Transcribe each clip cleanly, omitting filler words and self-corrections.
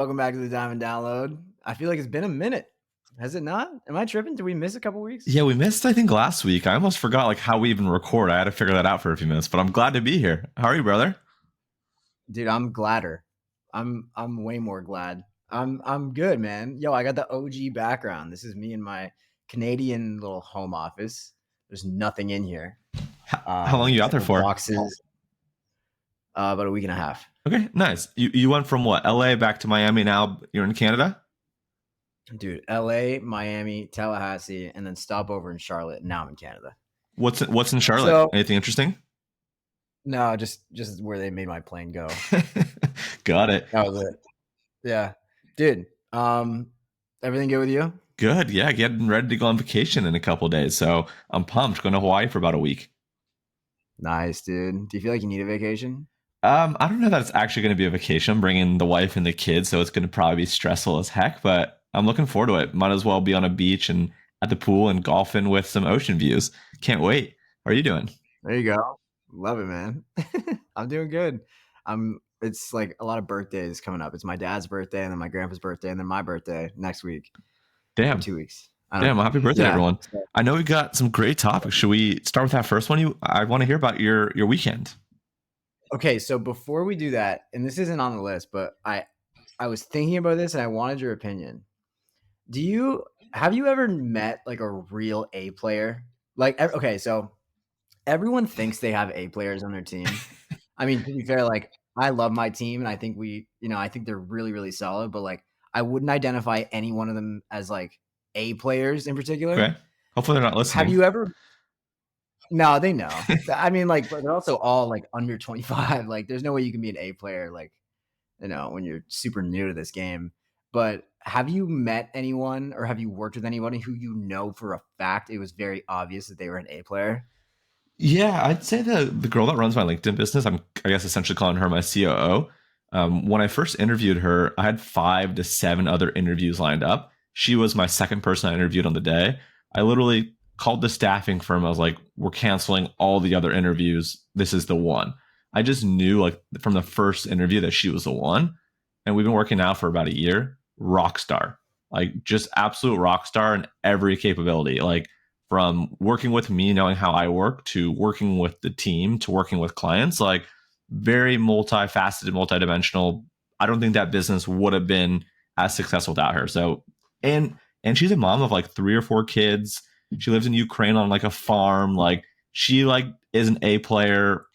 welcome back to the Diamond Download. I feel like it's been a minute. Has it not? Am I tripping? Did we miss a couple weeks? Yeah, we missed, I think, last week. I almost forgot how we even record. I had to figure that out for a few minutes, but I'm glad to be here. How are you, brother? Dude, I'm gladder. I'm way more glad. I'm good, man. Yo, I got the OG background. This is me in my Canadian little home office. There's nothing in here. How long are you out there for? Boxes. About a week and a half. Okay, nice. You went from what, LA back to Miami, now you're in Canada? Dude, LA, Miami, Tallahassee, and then stop over in Charlotte. Now I'm in Canada. What's in Charlotte? So, anything interesting? No, just where they made my plane go. Got it. That was it. Yeah. Dude, everything good with you? Good. Yeah, getting ready to go on vacation in a couple of days. So I'm pumped. Going to Hawaii for about a week. Nice, dude. Do you feel like you need a vacation? I don't know that it's actually going to be a vacation. I'm bringing the wife and the kids, so it's going to probably be stressful as heck, but I'm looking forward to it. Might as well be on a beach and at the pool and golfing with some ocean views. Can't wait. How are you doing? There you go. Love it, man. I'm doing good. It's like a lot of birthdays coming up. It's my dad's birthday and then my grandpa's birthday and then my birthday next week. Damn. 2 weeks. Damn, happy birthday, everyone. I know we got some great topics. Should we start with that first one? I want to hear about your weekend. Okay, so before we do that, and this isn't on the list, but I was thinking about this and I wanted your opinion. Have you ever met like a real A player? Like, okay, so everyone thinks they have A players on their team. I mean, to be fair, like I love my team and I think I think they're really, really solid, but like I wouldn't identify any one of them as like A players in particular. Okay. Hopefully they're not listening. Have you ever? No, they know. I mean, like, but they're also all like under 25. Like, there's no way you can be an A player, like, when you're super new to this game. But have you met anyone or have you worked with anybody who you know for a fact it was very obvious that they were an A player? Yeah, I'd say the girl that runs my LinkedIn business, I guess essentially calling her my COO. When I first interviewed her, I had 5 to 7 other interviews lined up. She was my second person I interviewed on the day. I literally called the staffing firm. I was like, we're canceling all the other interviews. This is the one. I just knew like from the first interview that she was the one. And we've been working now for about a year. Rock star, like just absolute rock star in every capability. Like from working with me, knowing how I work, to working with the team, to working with clients, like very multifaceted, multidimensional. I don't think that business would have been as successful without her. So, and she's a mom of like 3 or 4 kids. She lives in Ukraine on like a farm. Like she like is an A player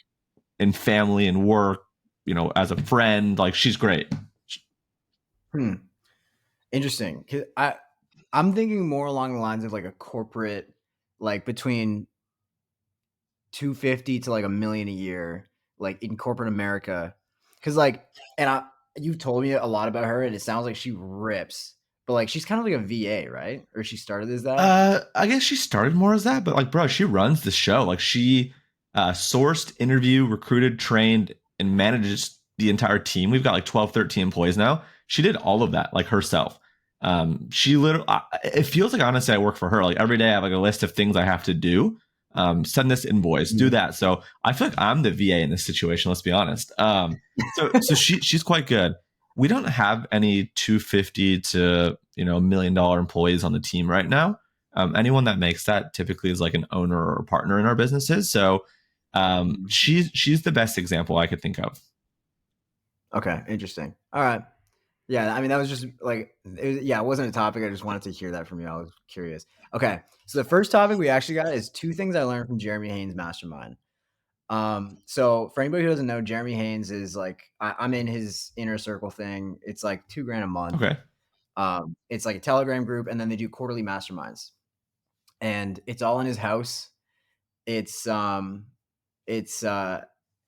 in family and work, as a friend. Like she's great. Interesting. 'Cause I'm thinking more along the lines of like a corporate, like between 250 to like $1 million a year, like in corporate America. Cause like, you've told me a lot about her and it sounds like she rips. But like she's kind of like a VA, right? Or she started as that? I guess she started more as that, but like, bro, she runs the show. Like she sourced, interviewed, recruited, trained, and manages the entire team. We've got like 12, 13 employees now. She did all of that like herself. She literally, it feels like honestly I work for her. Like every day I have like a list of things I have to do. Send this invoice, do that. So I feel like I'm the VA in this situation. Let's be honest. So she's quite good. We don't have any 250 to $1 million employees on the team right now. Anyone that makes that typically is like an owner or a partner in our businesses. So she's the best example I could think of. Okay, interesting. All right. Yeah, I mean that was just like it wasn't a topic. I just wanted to hear that from you. I was curious. Okay, so the first topic we actually got is 2 things I learned from Jeremy Haynes Mastermind. So for anybody who doesn't know, Jeremy Haynes is like I'm in his inner circle thing. It's like $2,000 a month. Okay. It's like a Telegram group, and then they do quarterly masterminds, and it's all in his house. It's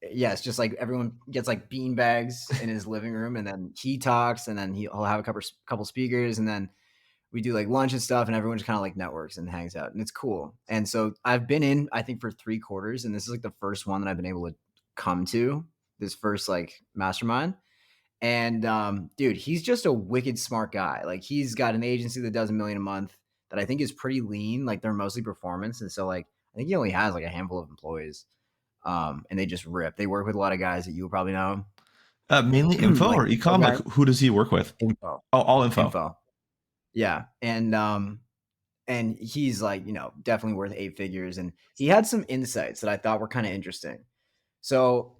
it's just like everyone gets like bean bags in his living room, and then he talks, and then he'll have a couple speakers, and then we do like lunch and stuff, and everyone just kind of like networks and hangs out, and it's cool. And so I've been in, I think, for 3 quarters, and this is like the first one that I've been able to come to, this first like mastermind. And dude, he's just a wicked smart guy. Like he's got an agency that does $1 million a month that I think is pretty lean. Like they're mostly performance, and so like I think he only has like a handful of employees. And they just rip. They work with a lot of guys that you would probably know. Mainly info like or info ecom? Like guy. who does he work with? Info, Oh, all info. info. Yeah, and he's like, definitely worth 8 figures. And he had some insights that I thought were kind of interesting. So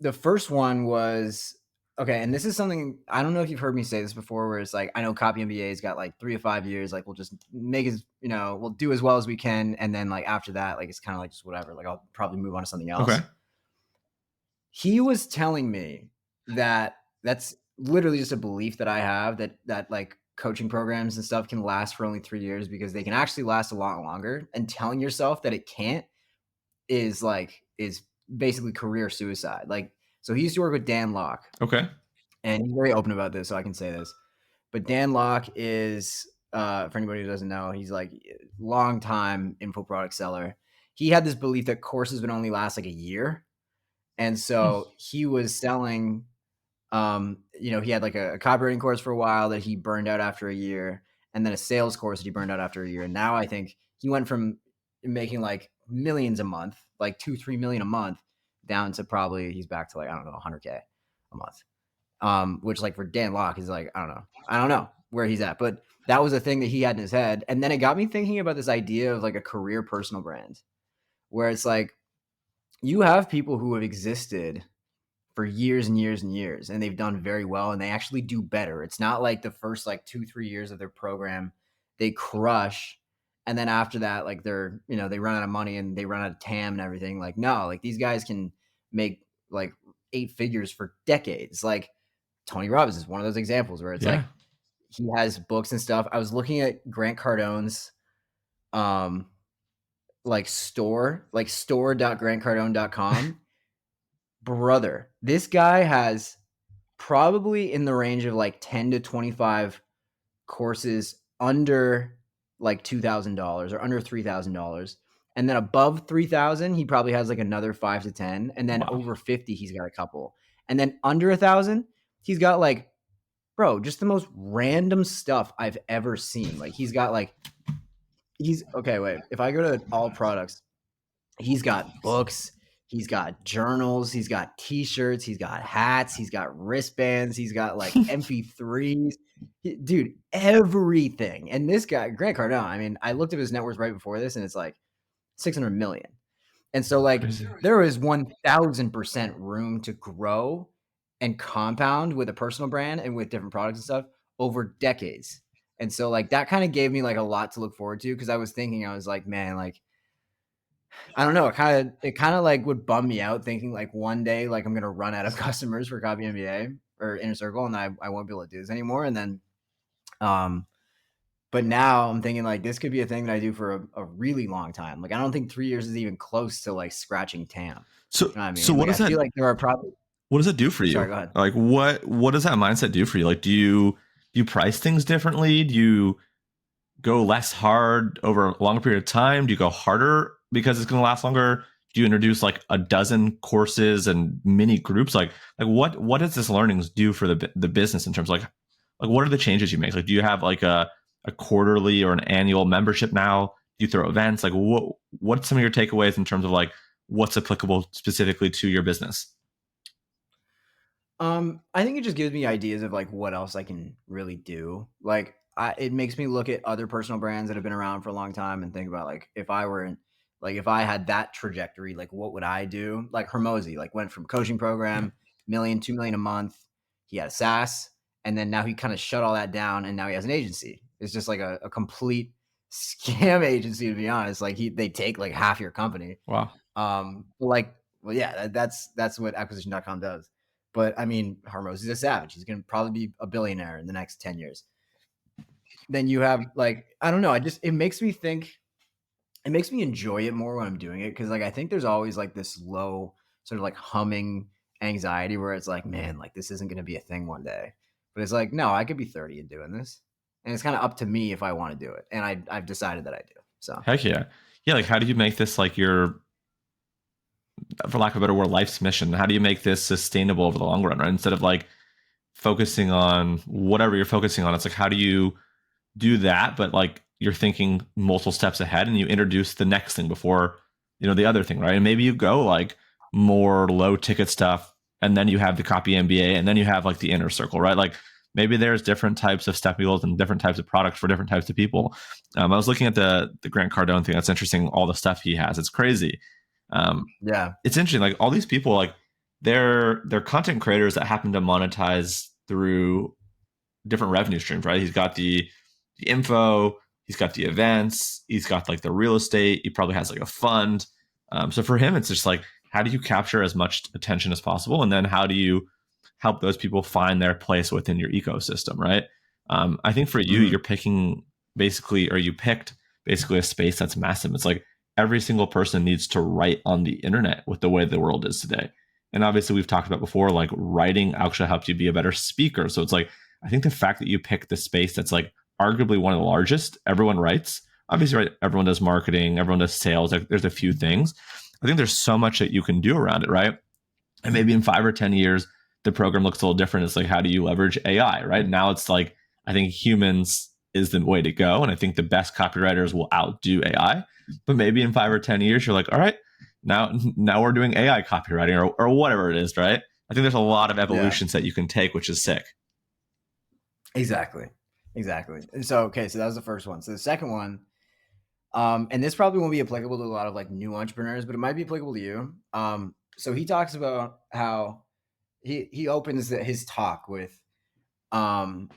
the first one was okay, and this is something I don't know if you've heard me say this before, where it's like I know Copy MBA's got like 3 to 5 years, like we'll just make as we'll do as well as we can, and then like after that, like it's kind of like just whatever. Like I'll probably move on to something Okay. else. He was telling me that that's literally just a belief that I have that like coaching programs and stuff can last for only 3 years because they can actually last a lot longer. And telling yourself that it can't is basically career suicide. Like, so he used to work with Dan Locke, Okay. and he's very open about this, so I can say this. But Dan Locke is, for anybody who doesn't know, he's like long time info product seller. He had this belief that courses would only last like a year, and Hmm. so he was selling. He had like a copywriting course for a while that he burned out after a year, and then a sales course that he burned out after a year. And now I think he went from making like millions a month, like 2-3 million a month, down to probably he's back to like I don't know 100K a month. Which like for Dan Locke is like I don't know where he's at, but that was a thing that he had in his head, and then it got me thinking about this idea of like a career personal brand, where it's like you have people who have existed for years and years and years, and they've done very well, and they actually do better. It's not like the first like 2-3 years of their program they crush, and then after that like they run out of money and they run out of TAM and everything. Like no, like these guys can make like 8 figures for decades. Like Tony Robbins is one of those examples where it's Yeah. like he has books and stuff. I was looking at Grant Cardone's um like store.grantcardone.com. Brother, this guy has probably in the range of like 10 to 25 courses under like $2,000 or under $3,000. And then above 3,000, he probably has like another 5 to 10. And then Wow. over 50, he's got a couple. And then under 1,000, he's got like, bro, just the most random stuff I've ever seen. Like he's got like, he's okay. Wait, if I go to all products, he's got books, he's got journals, he's got t-shirts, he's got hats, he's got wristbands, he's got like MP3s. Dude, everything. And this guy, Grant Cardone, I mean, I looked at his net worth right before this and it's like 600 million. And so like Crazy. there is 1000% room to grow and compound with a personal brand and with different products and stuff over decades. And so like that kind of gave me like a lot to look forward to because I was thinking, I was like, man, like I don't know. It kind of like would bum me out thinking like one day like I'm gonna run out of customers for Copy MBA or Inner Circle, and I won't be able to do this anymore. And then, um, but now I'm thinking like this could be a thing that I do for a really long time. Like I don't think 3 years is even close to like scratching TAM. So You know what I so mean? what Like does I that feel like there are probably. what does it do for Sorry, you? go ahead. Like what does that mindset do for you? Like do you price things differently? Do you go less hard over a longer period of time? Do you go harder because it's going to last longer? Do you introduce like a dozen courses and mini groups? Like what does this learnings do for the business in terms of like what are the changes you make? Like do you have like a quarterly or an annual membership now? Do you throw events? Like what's some of your takeaways in terms of like what's applicable specifically to your business? I think it just gives me ideas of like what else I can really do. Like it makes me look at other personal brands that have been around for a long time and think about like if I were in, like if I had that trajectory, like what would I do? Like Hermosi, like went from coaching Yeah. program, million, 2 million a month. He had a SaaS, and then now he kind of shut all that down, and now he has an agency. It's just like a complete scam agency, to be honest. Like they take like half your company. Wow. Like, well, yeah, that's what acquisition.com does. But I mean, Harmos is a savage. He's going to probably be a billionaire in the next 10 years. Then you have like, I don't know. It makes me think, it makes me enjoy it more when I'm doing it. Cause like, I think there's always like this low sort of like humming anxiety where it's like, man, like this isn't going to be a thing one day. But it's like, no, I could be 30 and doing this. And it's kind of up to me if I want to do it. And I've decided that I do. So. Heck yeah. Yeah, like how do you make this like your, for lack of a better word, life's mission? How do you make this sustainable over the long run, right? Instead of like focusing on whatever you're focusing on, it's like how do you do that, but like you're thinking multiple steps ahead and you introduce the next thing before, the other thing, right? And maybe you go like more low ticket stuff and then you have the copy MBA, and then you have like the inner circle, right? Like maybe there's different types of stepping goals and different types of products for different types of people. I was looking at the Grant Cardone thing. That's interesting. All the stuff he has, it's crazy. Yeah. It's interesting. Like all these people, like they're content creators that happen to monetize through different revenue streams, right? He's got the info, he's got the events, he's got like the real estate, he probably has like a fund. So for him, it's just like, how do you capture as much attention as possible? And then how do you help those people find their place within your ecosystem, right? I think for you, Mhm. you're picking basically, or you picked basically a space that's massive. It's like every single person needs to write on the internet with the way the world is today. And obviously, we've talked about before, like writing actually helps you be a better speaker. So it's like, I think the fact that you pick the space that's like arguably one of the largest, everyone writes. Obviously, right, everyone does marketing, everyone does sales. Like, there's a few things. I think there's so much that you can do around it, right? And maybe in 5 or 10 years, the program looks a little different. It's like, how do you leverage AI, right? Now it's like, I think humans is the way to go. And I think the best copywriters will outdo AI. But maybe in 5 or 10 years, you're like, all right, now we're doing AI copywriting or whatever it is, right? I think there's a lot of Yeah. evolutions that you can take, which is sick. Exactly. Exactly. And so, okay, so that was the first one. So the second one, and this probably won't be applicable to a lot of like new entrepreneurs, but it might be applicable to you. So he talks about how he opens his talk with, when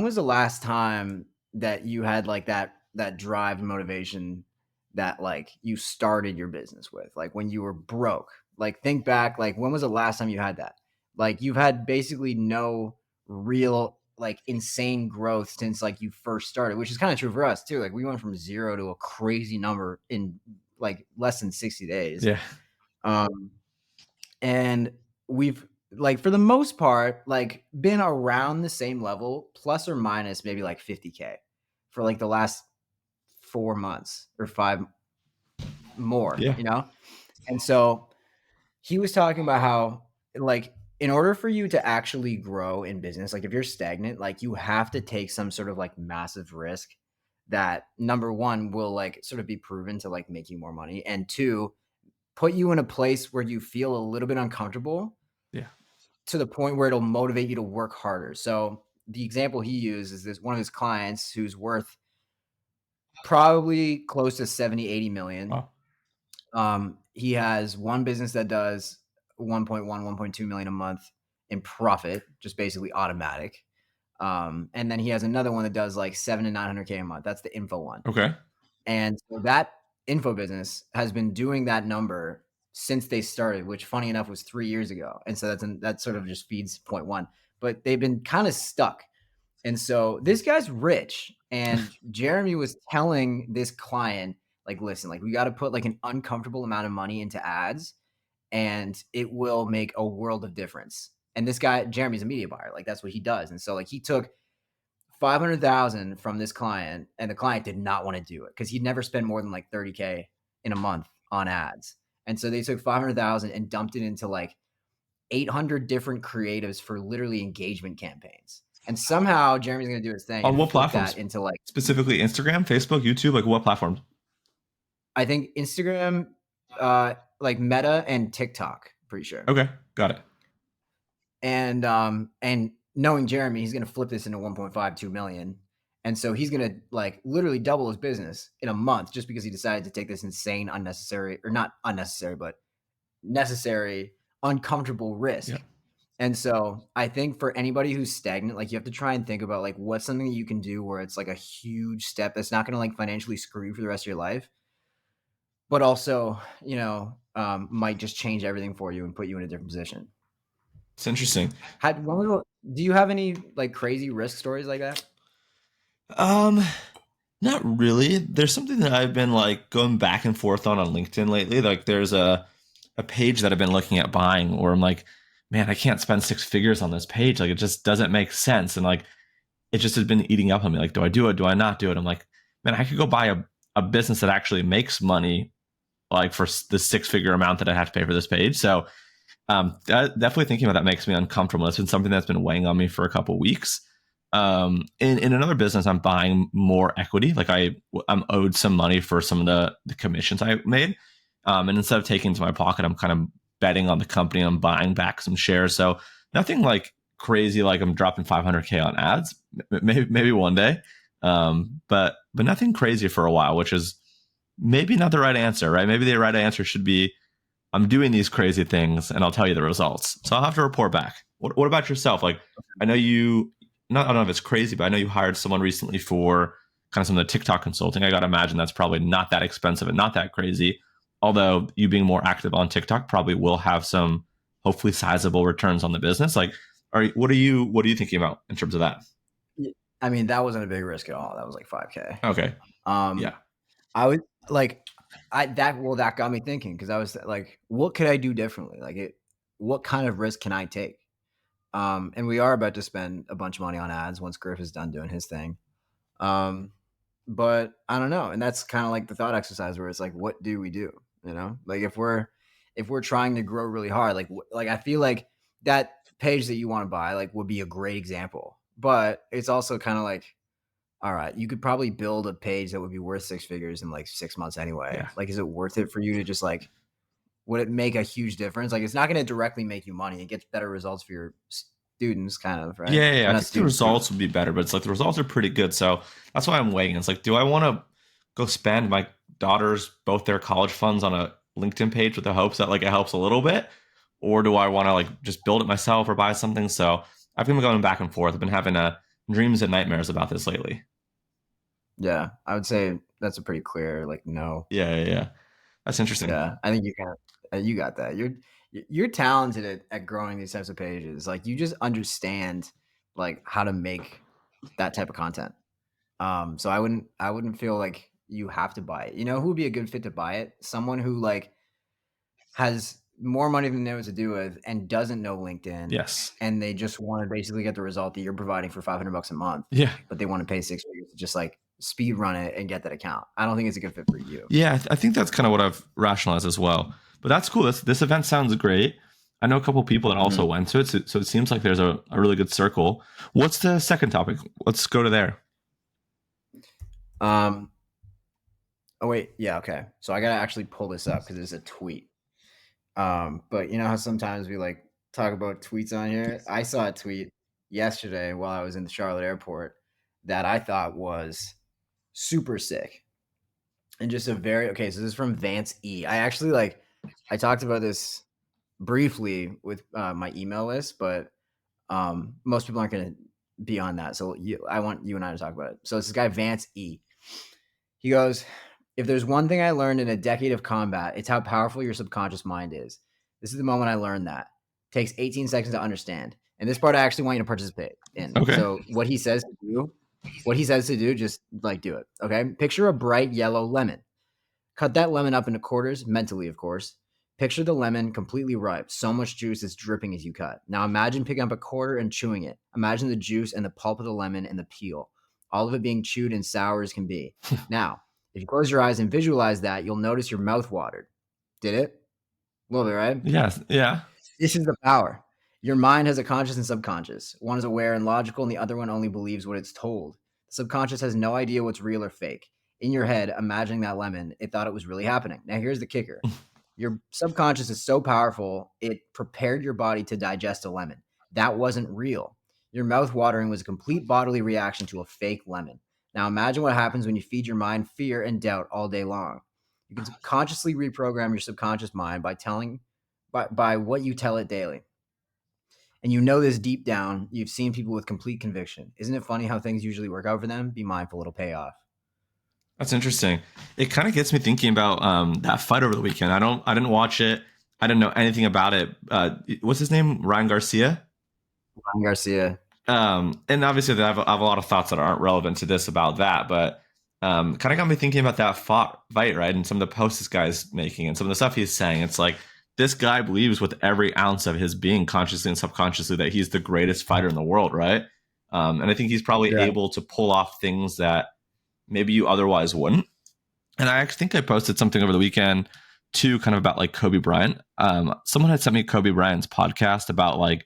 was the last time that you had like that drive and motivation that like you started your business with, like when you were broke? Like think back, like when was the last time you had that? Like you've had basically no real like insane growth since like you first started, which is kind of true for us too. Like we went from zero to a crazy number in like less than 60 days. Yeah. Um, and we've like for the most part like been around the same level plus or minus maybe like 50K for like the last 4 months or five more, Yeah. and so he was talking about how like in order for you to actually grow in business, like if you're stagnant, like you have to take some sort of like massive risk that number one will like sort of be proven to like make you more money, and two, put you in a place where you feel a little bit uncomfortable Yeah. to the point where it'll motivate you to work harder. So the example he used is this one of his clients who's worth probably close to 70, 80 million. Wow. He has one business that does 1.1, 1.2 million a month in profit, just basically automatic. And then he has another one that does like 7 to 900K a month. That's the info one. Okay. And so that info business has been doing that number since they started, which funny enough was 3 years ago. And so that sort of just feeds point one, but they've been kind of stuck. And so this guy's rich, and Jeremy was telling this client, like, listen, like we got to put like an uncomfortable amount of money into ads and it will make a world of difference. And this guy, Jeremy's a media buyer. Like that's what he does. And so like he took 500,000 from this client, and the client did not want to do it because he'd never spend more than like 30K in a month on ads. And so they took 500,000 and dumped it into like 800 different creatives for literally engagement campaigns. And somehow Jeremy's going to do his thing On and what flip that platforms? into like, Specifically Instagram, Facebook, YouTube, like what platforms? I think Instagram, like Meta and TikTok, pretty sure. Okay, got it. And knowing Jeremy, he's going to flip this into 1.52 million. And so he's going to like literally double his business in a month just because he decided to take this insane, unnecessary, or not unnecessary, but necessary, uncomfortable risk. Yeah. And so I think for anybody who's stagnant, like you have to try and think about like what's something that you can do where it's like a huge step that's not going to like financially screw you for the rest of your life, but also, might just change everything for you and put you in a different position. It's interesting. Do you have any like crazy risk stories like that? Um, Not really. There's something that I've been like going back and forth on LinkedIn lately. Like there's a page that I've been looking at buying where I'm like, man, I can't spend 6 figures on this page. Like it just doesn't make sense. And like it just has been eating up on me. Like, do I do it? Do I not do it? I'm like, man, I could go buy a business that actually makes money like for the 6 figure amount that I have to pay for this page. So definitely thinking about that makes me uncomfortable. It's been something that's been weighing on me for a couple weeks. In another business, I'm buying more equity. Like I'm owed some money for some of the commissions I made. And instead of taking it to my pocket, I'm kind of betting on the company. I'm buying back some shares. So nothing like crazy, like I'm dropping 500K on ads, maybe one day. But nothing crazy for a while, which is maybe not the right answer, right? Maybe the right answer should be, I'm doing these crazy things and I'll tell you the results. So I'll have to report back. What about yourself? Like, I know you, I don't know if it's crazy, but I know you hired someone recently for kind of some of the TikTok consulting. I got to imagine that's probably not that expensive and not that crazy. Although you being more active on TikTok probably will have some hopefully sizable returns on the business. Like, what are you thinking about in terms of that? I mean, that wasn't a big risk at all. That was like 5K. Okay. Um, Yeah. I would like that got me thinking, because I was like, what could I do differently? What kind of risk can I take? And we are about to spend a bunch of money on ads once Griff is done doing his thing. But I don't know. And that's kind of like the thought exercise where it's like, what do we do? You know, like if we're trying to grow really hard, like I feel like that page that you want to buy like would be a great example. But it's also kind of like, all right, you could probably build a page that would be worth 6 figures in like 6 months anyway. Yeah. Like, is it worth it for you to just like, would it make a huge difference? Like, it's not going to directly make you money. It gets better results for your students, kind of, right? Yeah. Or I not think the students, results would be better, but it's like the results are pretty good. So that's why I'm weighing. It's like, do I want to go spend my daughter's both their college funds on a LinkedIn page with the hopes that like it helps a little bit, or do I want to like just build it myself or buy something? So I've been going back and forth. I've been having dreams and nightmares about this lately. Yeah, I would say that's a pretty clear like no. Yeah. That's interesting. Yeah, I think you got that. You're talented at growing these types of pages. Like, you just understand like how to make that type of content. So I wouldn't feel like you have to buy it. You know who would be a good fit to buy it? Someone who like has more money than they know what to do with and doesn't know LinkedIn. Yes. And they just want to basically get the result that you're providing for $500 a month. Yeah. But they want to pay 6 figures to just like speed run it and get that account. I don't think it's a good fit for you. Yeah, I think that's kind of what I've rationalized as well. But that's cool. This event sounds great. I know a couple of people that also went to it, so it seems like there's a really good circle. What's the second topic? Let's go to there. Oh wait, yeah, okay. So I gotta actually pull this up because it's a tweet. But you know how sometimes we like talk about tweets on here? I saw a tweet yesterday while I was in the Charlotte airport that I thought was super sick. And just so this is from Vance E. I actually I talked about this briefly with my email list, but most people aren't going to be on that. So I want you and I to talk about it. So it's this guy, Vance E. He goes, if there's one thing I learned in a decade of combat, it's how powerful your subconscious mind is. This is the moment I learned that. It takes 18 seconds to understand. And this part I actually want you to participate in. Okay. So what he says to do, just like do it. Okay. Picture a bright yellow lemon. Cut that lemon up into quarters, mentally, of course. Picture the lemon completely ripe. So much juice is dripping as you cut. Now imagine picking up a quarter and chewing it. Imagine the juice and the pulp of the lemon and the peel. All of it being chewed and sour as can be. Now, if you close your eyes and visualize that, you'll notice your mouth watered. Did it? A little bit, right? Yes. Yeah. This is the power. Your mind has a conscious and subconscious. One is aware and logical, and the other one only believes what it's told. The subconscious has no idea what's real or fake. In your head, imagining that lemon, it thought it was really happening. Now, here's the kicker. Your subconscious is so powerful, it prepared your body to digest a lemon. That wasn't real. Your mouth watering was a complete bodily reaction to a fake lemon. Now, imagine what happens when you feed your mind fear and doubt all day long. You can consciously reprogram your subconscious mind by what you tell it daily. And you know this deep down. You've seen people with complete conviction. Isn't it funny how things usually work out for them? Be mindful, it'll pay off. That's interesting. It kind of gets me thinking about that fight over the weekend. I didn't watch it. I didn't know anything about it. What's his name? Ryan Garcia. Ryan Garcia. And obviously, I have a lot of thoughts that aren't relevant to this about that, but kind of got me thinking about that fight, right? And some of the posts this guy's making and some of the stuff he's saying. It's like this guy believes with every ounce of his being, consciously and subconsciously, that he's the greatest fighter in the world, right? And I think he's probably able to pull off things that maybe you otherwise wouldn't. And I actually think I posted something over the weekend too, kind of about like Kobe Bryant. Someone had sent me Kobe Bryant's podcast about like,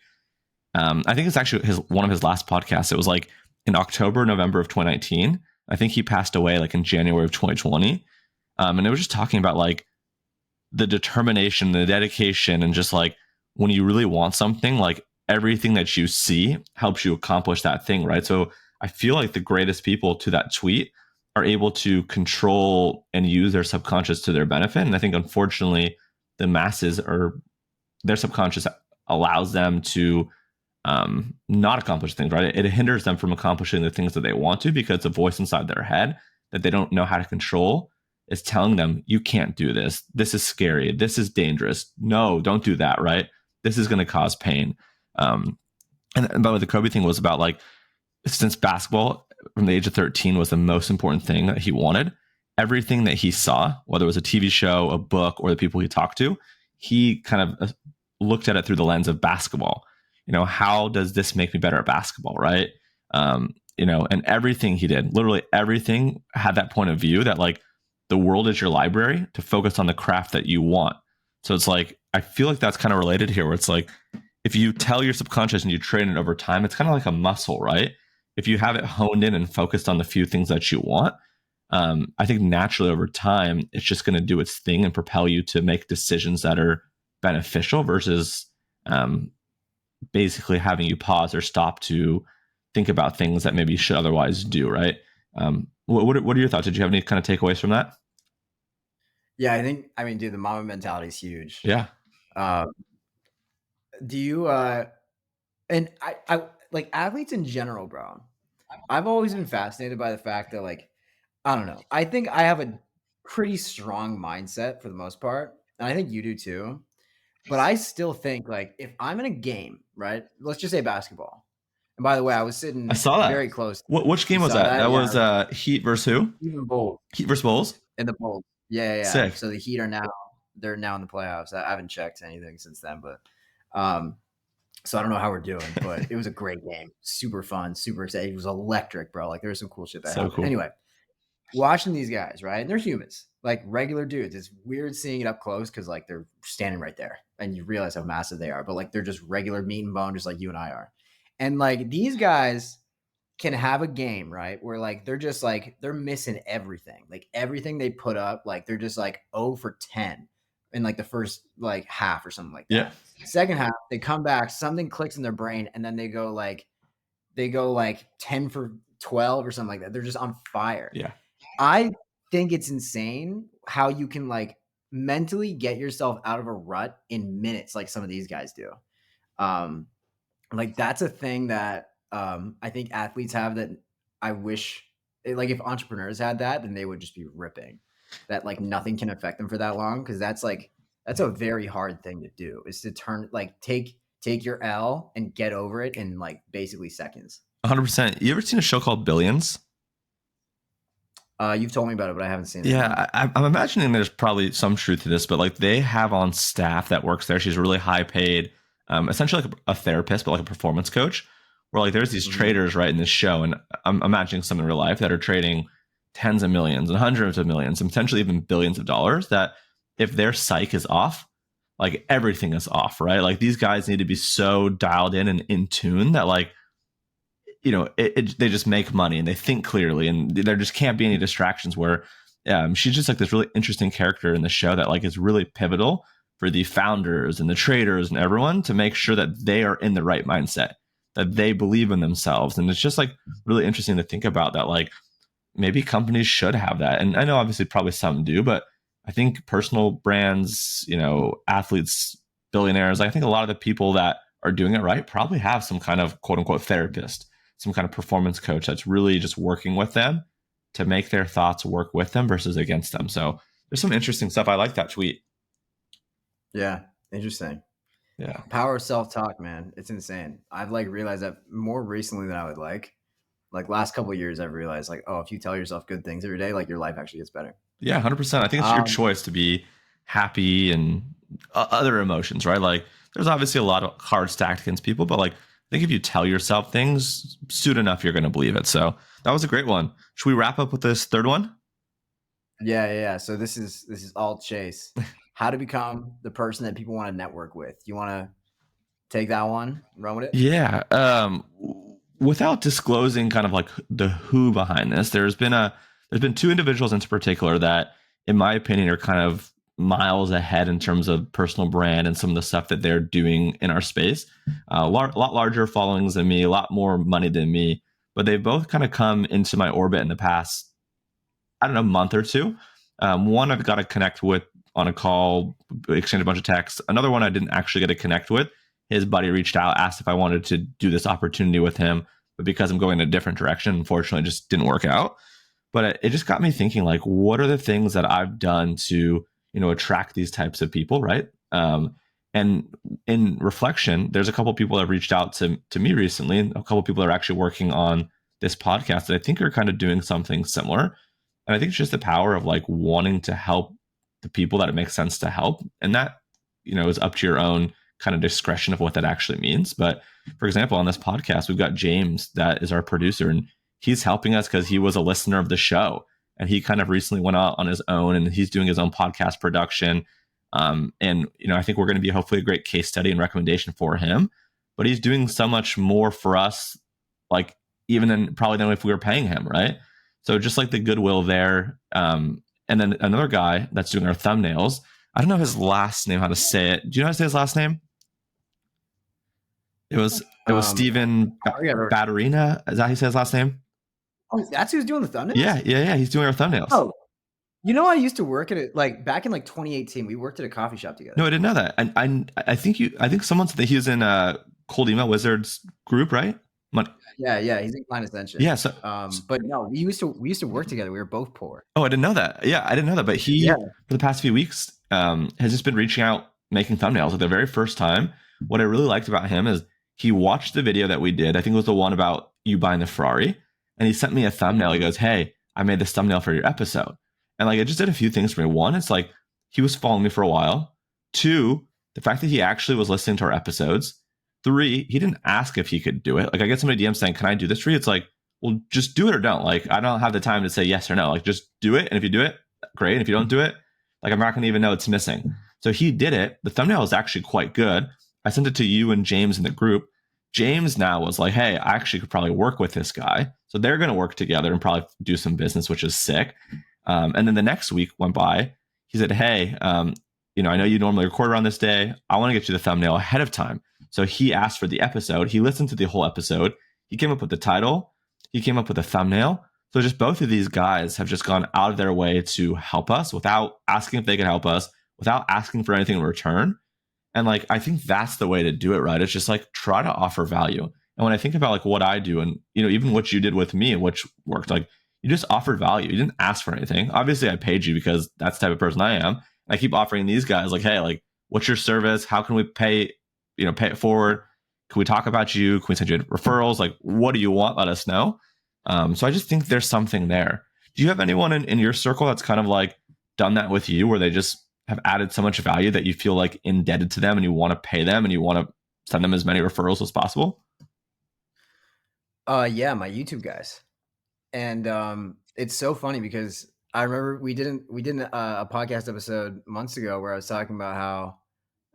I think it's actually one of his last podcasts. It was like in October, November of 2019. I think he passed away like in January of 2020. And it was just talking about like the determination, the dedication, and just like when you really want something, like everything that you see helps you accomplish that thing, right? So I feel like the greatest people to that tweet are able to control and use their subconscious to their benefit. And I think unfortunately the masses are their subconscious allows them to not accomplish things, right? It hinders them from accomplishing the things that they want to because the voice inside their head that they don't know how to control is telling them, you can't do this. This is scary. This is dangerous. No, don't do that, right? This is going to cause pain. And by the way, the Kobe thing was about like, since basketball from the age of 13 was the most important thing that he wanted, everything that he saw, whether it was a TV show, a book, or the people he talked to, he kind of looked at it through the lens of basketball. How does this make me better at basketball, right? And everything he did, literally everything had that point of view that like the world is your library to focus on the craft that you want. So it's like, I feel like that's kind of related here where it's like, if you tell your subconscious and you train it over time, it's kind of like a muscle, right? If you have it honed in and focused on the few things that you want, I think naturally over time, it's just going to do its thing and propel you to make decisions that are beneficial versus basically having you pause or stop to think about things that maybe you should otherwise do, right? What are your thoughts? Did you have any kind of takeaways from that? Yeah, I mean, dude, the mama mentality is huge. Yeah. Do you and I like athletes in general, bro. I've always been fascinated by the fact that like I don't know. I think I have a pretty strong mindset for the most part, and I think you do too. But I still think like if I'm in a game, right? Let's just say basketball. And by the way, I was I sitting saw that. very close. Which You game was saw that? that? That Yeah, was Heat versus who? even bold Heat versus Bulls? in the bold. Yeah. Sick. So the Heat are now they're now in the playoffs. I haven't checked anything since then, but um so I don't know how we're doing, but it was a great game. Super fun, super exciting. It was electric, bro. Like there was some cool shit that So happened. cool. Anyway, watching these guys, right? And they're humans, like regular dudes. It's weird seeing it up close because like they're standing right there and you realize how massive they are, but like they're just regular meat and bone, just like you and I are. And like these guys can have a game, right? Where like they're just like they're missing everything. Like everything they put up, like they're just like 0 for 10 in like the first like half or something like that. Yeah. Second half, they come back, something clicks in their brain, and then they go like 10 for 12 or something like that. They're just on fire. Yeah. I think it's insane how you can like mentally get yourself out of a rut in minutes, like some of these guys do. Like that's a thing that I think athletes have that I wish like if entrepreneurs had that, then they would just be ripping that like nothing can affect them for that long. Cause that's a very hard thing to do is to turn like take your L and get over it in like basically seconds. 100%. You ever seen a show called Billions? You've told me about it, but I haven't seen it. Yeah, I'm imagining there's probably some truth to this, but like they have on staff that works there. She's really high paid, essentially like a therapist, but like a performance coach. Where like there's these traders right in this show, and I'm imagining some in real life that are trading tens of millions and hundreds of millions, and potentially even billions of dollars. That if their psyche is off, like everything is off, right? Like these guys need to be so dialed in and in tune that like they just make money and they think clearly and there just can't be any distractions where she's just like this really interesting character in the show that like is really pivotal for the founders and the traders and everyone to make sure that they are in the right mindset, that they believe in themselves. And it's just like really interesting to think about that, like maybe companies should have that. And I know obviously probably some do, but I think personal brands, athletes, billionaires, I think a lot of the people that are doing it right probably have some kind of quote unquote therapist, some kind of performance coach that's really just working with them to make their thoughts work with them versus against them. So there's some interesting stuff. I like that tweet. Yeah. Interesting. Yeah. Power of self-talk, man. It's insane. I've like realized that more recently than I would like last couple of years, I've realized like, oh, if you tell yourself good things every day, like your life actually gets better. Yeah. 100%. I think it's your choice to be happy and other emotions, right? Like there's obviously a lot of cards stacked against people, but like, I think if you tell yourself things soon enough, you're going to believe it. So that was a great one. Should we wrap up with this third one? Yeah. So this is all Chase. How to become the person that people want to network with. You want to take that one, run with it? Yeah. Without disclosing kind of like the who behind this, there's been two individuals in particular that, in my opinion, are kind of miles ahead in terms of personal brand and some of the stuff that they're doing in our space. A lot larger followings than me, a lot more money than me, but they've both kind of come into my orbit in the past, I don't know, month or two. One I've got to connect with on a call, exchange a bunch of texts. Another one I didn't actually get to connect with. His buddy reached out, asked if I wanted to do this opportunity with him, but because I'm going in a different direction, unfortunately, it just didn't work out. But it just got me thinking, like, what are the things that I've done to, attract these types of people, right? And in reflection, there's a couple of people that have reached out to me recently, and a couple of people that are actually working on this podcast that I think are kind of doing something similar. And I think it's just the power of like wanting to help the people that it makes sense to help. And that, is up to your own kind of discretion of what that actually means. But for example, on this podcast, we've got James that is our producer, and he's helping us because he was a listener of the show. And he kind of recently went out on his own and he's doing his own podcast production. And, I think we're going to be hopefully a great case study and recommendation for him. But he's doing so much more for us, like even than probably than if we were paying him, right? So just like the goodwill there. And then another guy that's doing our thumbnails. I don't know his last name, how to say it. Do you know how to say his last name? It was Steven Batterina. Is that how he says his last name? Oh, that's who's doing the thumbnails? Yeah. He's doing our thumbnails. Oh, I used to work at it like back in like 2018. We worked at a coffee shop together. No, I didn't know that. And I think someone said that he was in Cold Email Wizards group, right? Yeah, he's in Client Ascension. Yeah, so but no, we used to work together. We were both poor. Oh, I didn't know that. Yeah, I didn't know that. But he, for the past few weeks, has just been reaching out, making thumbnails. Like the very first time, what I really liked about him is he watched the video that we did. I think it was the one about you buying the Ferrari, and he sent me a thumbnail. He goes, "Hey, I made this thumbnail for your episode," and like it just did a few things for me. One, it's like he was following me for a while. Two, the fact that he actually was listening to our episodes. Three, he didn't ask if he could do it. Like I get somebody DM saying, "Can I do this for you?" It's like, well, just do it or don't. Like I don't have the time to say yes or no. Like just do it, and if you do it, great. And if you don't do it, like I'm not going to even know it's missing. So he did it. The thumbnail is actually quite good. I sent it to you and James in the group. James now was like, "Hey, I actually could probably work with this guy." So they're going to work together and probably do some business, which is sick. And then the next week went by. He said, "Hey, I know you normally record around this day. I want to get you the thumbnail ahead of time." So he asked for the episode. He listened to the whole episode. He came up with the title. He came up with a thumbnail. So just both of these guys have just gone out of their way to help us without asking if they can help us, without asking for anything in return. And like, I think that's the way to do it, right? It's just like, try to offer value. And when I think about like what I do and, even what you did with me, which worked, like you just offered value. You didn't ask for anything. Obviously I paid you because that's the type of person I am. And I keep offering these guys like, "Hey, like what's your service? How can we pay it forward? Can we talk about you? Can we send you referrals? Like, what do you want? Let us know." So I just think there's something there. Do you have anyone in your circle that's kind of like done that with you, where they just have added so much value that you feel like indebted to them and you want to pay them and you want to send them as many referrals as possible? Yeah, my YouTube guys. And it's so funny because I remember we did a podcast episode months ago where I was talking about how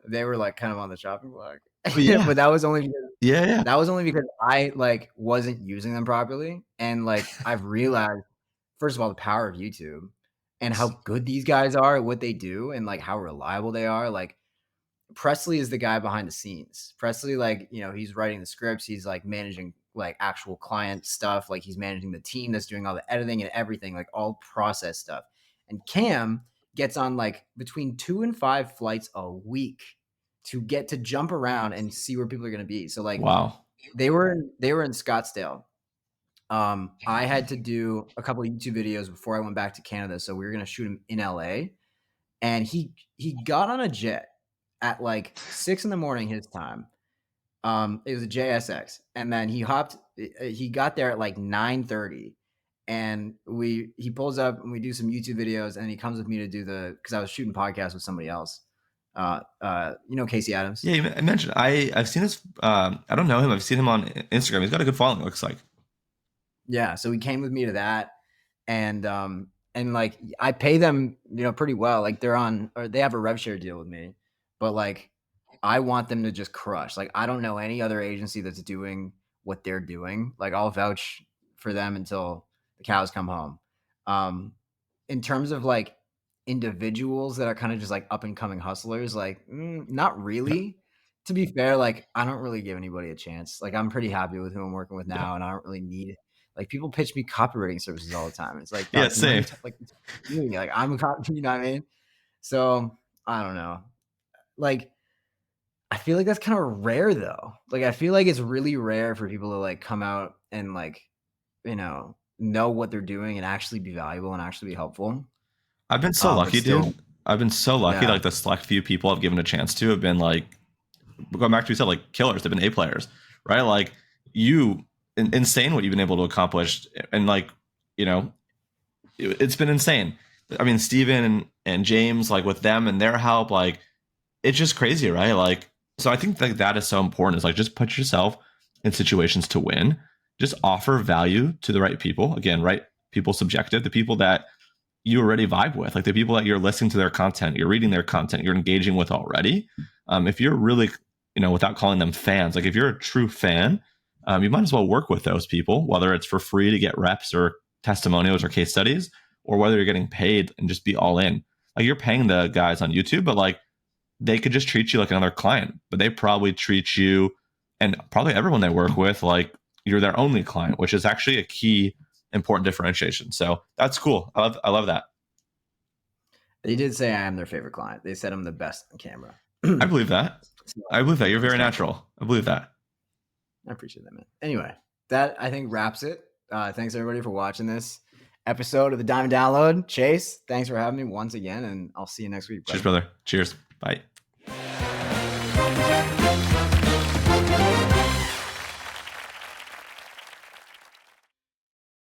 they were like kind of on the chopping block. Yeah. But that was only because Yeah. that was only because I like wasn't using them properly. And like I've realized, first of all, the power of YouTube and how good these guys are at what they do and like how reliable they are. Like Presley is the guy behind the scenes. Presley, like, he's writing the scripts, he's like managing like actual client stuff, like he's managing the team that's doing all the editing and everything, like all process stuff. And Cam gets on like between 2 and 5 flights a week to get to jump around and see where people are going to be. So like, Wow. They were in Scottsdale. I had to do a couple of YouTube videos before I went back to Canada, so we were going to shoot him in LA. And he got on a jet at like 6 a.m. his time. It was a JSX, and then he got there at like 9:30, and he pulls up and we do some YouTube videos, and he comes with me to do because I was shooting podcasts with somebody else. Casey Adams. Yeah, I mentioned I've seen his. I don't know him. I've seen him on Instagram. He's got a good following. It looks like. Yeah, so he came with me to that, and like I pay them, pretty well. Like they have a rev share deal with me, but like I want them to just crush. Like I don't know any other agency that's doing what they're doing. Like I'll vouch for them until the cows come home. In terms of like individuals that are kind of just like up and coming hustlers, like not really. To be fair, like I don't really give anybody a chance. Like I'm pretty happy with who I'm working with Yeah. now, and I don't really need like people pitch me copywriting services all the time. It's like, Yeah, dog, can you let me same. like me? Like I'm a cop, you know what I mean? So I don't know. Like I feel like that's kind of rare though. Like I feel like it's really rare for people to like come out and like, know what they're doing and actually be valuable and actually be helpful. I've been so But lucky, still, dude. I've been so lucky. yeah. Like the select few people I've given a chance to have been like, going back to what you said, like killers. They've been A players, right? Like you, insane what you've been able to accomplish, and like, you know, it's been insane. I mean, Steven and James, like with them and their help, like it's just crazy, right? Like, so I think like that is so important. Is like just put yourself in situations to win. Just offer value to the right people. Again, right people subjective, the people that you already vibe with, like the people that you're listening to their content, you're reading their content, you're engaging with already. If you're really, without calling them fans, like if you're a true fan, you might as well work with those people, whether it's for free to get reps or testimonials or case studies, or whether you're getting paid and just be all in. Like you're paying the guys on YouTube, but like they could just treat you like another client, but they probably treat you and probably everyone they work with like you're their only client, which is actually a key important differentiation. So that's cool. I love that. They did say I am their favorite client. They said I'm the best on camera. I believe that. So, I believe that. You're it's very kind of natural. cool. I believe that. I appreciate that, man. Anyway, that I think wraps it. Thanks everybody for watching this episode of the Diamond Download. Chase, thanks for having me once again, and I'll see you next week. Cheers, Brother. brother. Cheers. Bye.